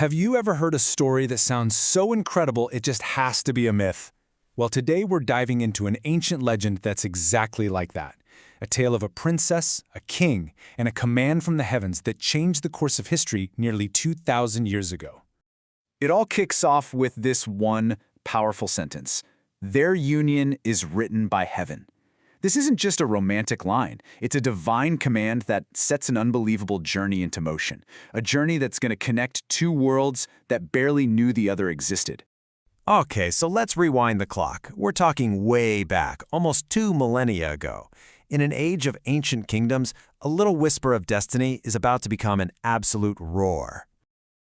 Have you ever heard a story that sounds so incredible it just has to be a myth? Well, today we're diving into an ancient legend that's exactly like that. A tale of a princess, a king, and a command from the heavens that changed the course of history nearly 2,000 years ago. It all kicks off with this one powerful sentence: "Their union is written by heaven." This isn't just a romantic line. It's a divine command that sets an unbelievable journey into motion. A journey that's going to connect two worlds that barely knew the other existed. Okay, so let's rewind the clock. We're talking way back, almost 2 millennia ago. In an age of ancient kingdoms, a little whisper of destiny is about to become an absolute roar.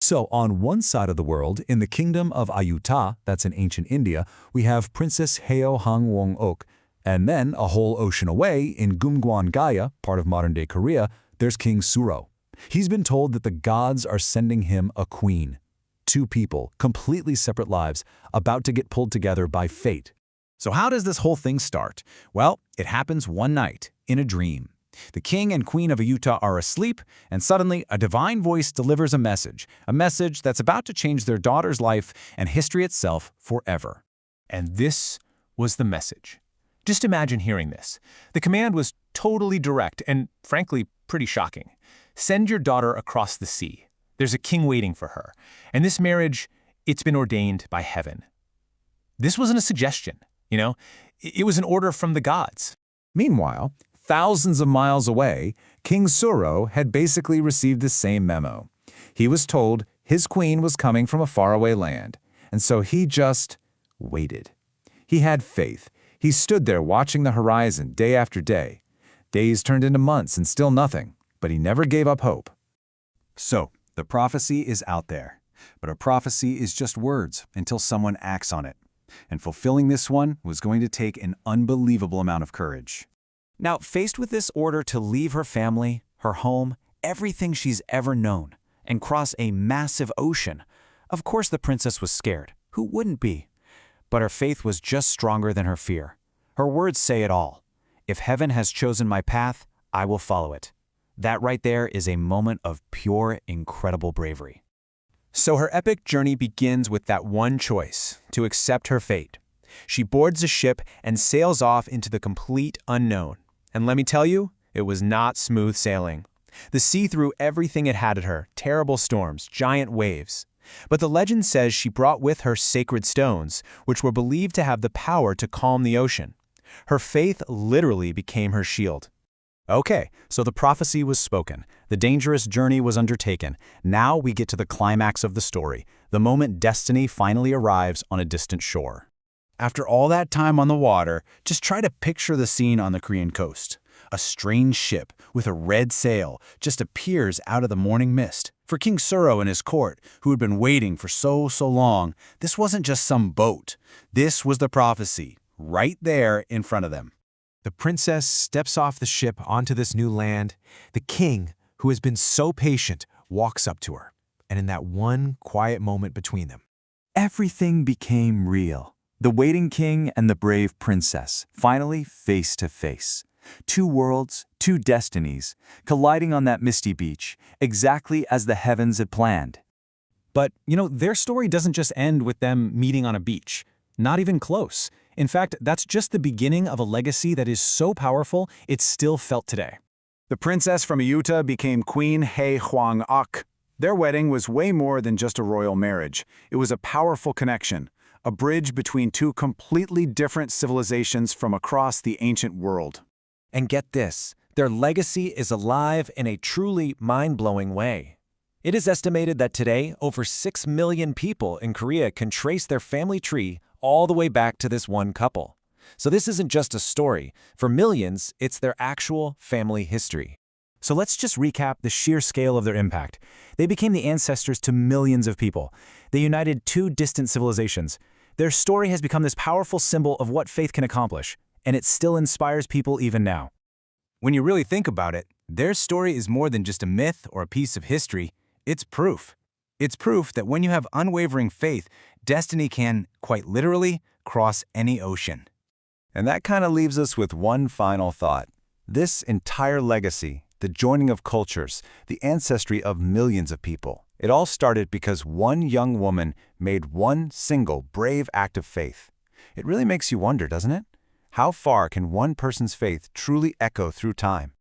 So on one side of the world, in the kingdom of Ayodhya, that's in ancient India, we have Princess Heo Hwang-ok. And then, a whole ocean away, in Geumgwan Gaya, part of modern-day Korea, there's King Suro. He's been told that the gods are sending him a queen. Two people, completely separate lives, about to get pulled together by fate. So how does this whole thing start? Well, it happens one night, in a dream. The king and queen of Ayodhya are asleep, and suddenly a divine voice delivers a message that's about to change their daughter's life and history itself forever. And this was the message. Just imagine hearing this. The command was totally direct and, frankly, pretty shocking. Send your daughter across the sea. There's a king waiting for her. And this marriage, it's been ordained by heaven. This wasn't a suggestion, It was an order from the gods. Meanwhile, thousands of miles away, King Suro had basically received the same memo. He was told his queen was coming from a faraway land, and so he just waited. He had faith. He stood there watching the horizon day after day. Days turned into months and still nothing, but he never gave up hope. So, the prophecy is out there. But a prophecy is just words until someone acts on it. And fulfilling this one was going to take an unbelievable amount of courage. Now, faced with this order to leave her family, her home, everything she's ever known, and cross a massive ocean, of course the princess was scared. Who wouldn't be? But her faith was just stronger than her fear. Her words say it all. If heaven has chosen my path, I will follow it. That right there is a moment of pure, incredible bravery. So her epic journey begins with that one choice, to accept her fate. She boards a ship and sails off into the complete unknown. And let me tell you, it was not smooth sailing. The sea threw everything it had at her, terrible storms, giant waves. But the legend says she brought with her sacred stones, which were believed to have the power to calm the ocean. Her faith literally became her shield. Okay, so the prophecy was spoken. The dangerous journey was undertaken. Now we get to the climax of the story, the moment destiny finally arrives on a distant shore. After all that time on the water, just try to picture the scene on the Korean coast. A strange ship with a red sail just appears out of the morning mist. For King Suro and his court, who had been waiting for so long, this wasn't just some boat. This was the prophecy, right there in front of them. The princess steps off the ship onto this new land. The king, who has been so patient, walks up to her. And in that one quiet moment between them, Everything became real. The waiting king and the brave princess, finally face to face. Two worlds, two destinies, colliding on that misty beach, exactly as the heavens had planned. But, their story doesn't just end with them meeting on a beach. Not even close. In fact, that's just the beginning of a legacy that is so powerful, it's still felt today. The princess from Ayodhya became Queen Heo Hwang-ok. Their wedding was way more than just a royal marriage. It was a powerful connection, a bridge between two completely different civilizations from across the ancient world. and get this, their legacy is alive in a truly mind-blowing way. It is estimated that today, over 6 million people in Korea can trace their family tree all the way back to this one couple. So this isn't just a story. For millions, it's their actual family history. So let's just recap the sheer scale of their impact. They became the ancestors to millions of people. They united two distant civilizations. Their story has become this powerful symbol of what faith can accomplish, and it still inspires people even now. When you really think about it, their story is more than just a myth or a piece of history. It's proof. It's proof that when you have unwavering faith, destiny can, quite literally, cross any ocean. And that kind of leaves us with one final thought. This entire legacy, the joining of cultures, the ancestry of millions of people, It all started because one young woman made one single brave act of faith. It really makes you wonder, doesn't it? How far can one person's faith truly echo through time?